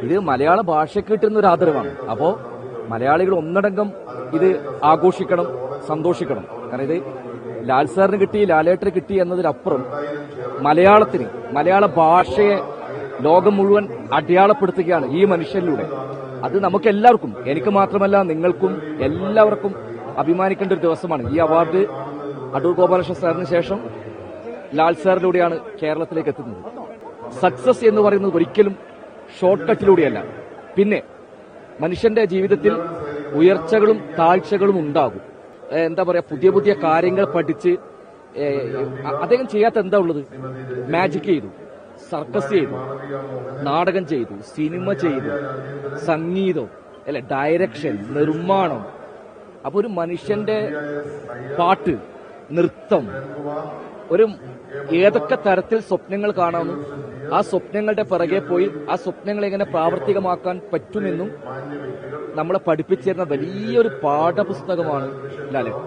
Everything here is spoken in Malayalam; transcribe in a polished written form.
ഇത് മലയാള ഭാഷയ്ക്ക് കിട്ടുന്ന ഒരു ആദരവാണ്. അപ്പോ മലയാളികൾ ഒന്നടങ്കം ഇത് ആഘോഷിക്കണം, സന്തോഷിക്കണം. കാരണം ഇത് ലാൽ സാറിന് കിട്ടി, ലാലേട്ടന് കിട്ടി എന്നതിനപ്പുറം മലയാളത്തിന്, മലയാള ഭാഷയെ ലോകം മുഴുവൻ അടയാളപ്പെടുത്തുകയാണ് ഈ മനുഷ്യരിലൂടെ. അത് നമുക്ക് എല്ലാവർക്കും, എനിക്ക് മാത്രമല്ല നിങ്ങൾക്കും എല്ലാവർക്കും അഭിമാനിക്കേണ്ട ഒരു ദിവസമാണ്. ഈ അവാർഡ് അടൂർ ഗോപാലകൃഷ്ണ സാറിന് ശേഷം ലാൽ സാറിലൂടെയാണ് കേരളത്തിലേക്ക് എത്തുന്നത്. സക്സസ് എന്ന് പറയുന്നത് ഒരിക്കലും ഷോർട്ട് കട്ടിലൂടെയല്ല. പിന്നെ മനുഷ്യന്റെ ജീവിതത്തിൽ ഉയർച്ചകളും താഴ്ചകളും ഉണ്ടാകും. എന്താ പറയാ, പുതിയ പുതിയ കാര്യങ്ങൾ പഠിച്ച് അദ്ദേഹം ചെയ്യാത്ത എന്താ ഉള്ളത്? മാജിക് ചെയ്തു, സർക്കസ് ചെയ്തു, നാടകം ചെയ്തു, സിനിമ ചെയ്തു, സംഗീതം, അല്ലെ, ഡയറക്ഷൻ, നിർമ്മാണം. അപ്പൊ ഒരു മനുഷ്യന്റെ പാട്ട്, നൃത്തം, ഒരു ഏതൊക്കെ തരത്തിൽ സ്വപ്നങ്ങൾ കാണാമെന്നും ആ സ്വപ്നങ്ങളുടെ പിറകെ പോയി ആ സ്വപ്നങ്ങൾ എങ്ങനെ പ്രാവർത്തികമാക്കാൻ പറ്റുമെന്നും നമ്മളെ പഠിപ്പിച്ചിരുന്ന വലിയൊരു പാഠപുസ്തകമാണ് ലാലേട്ടൻ.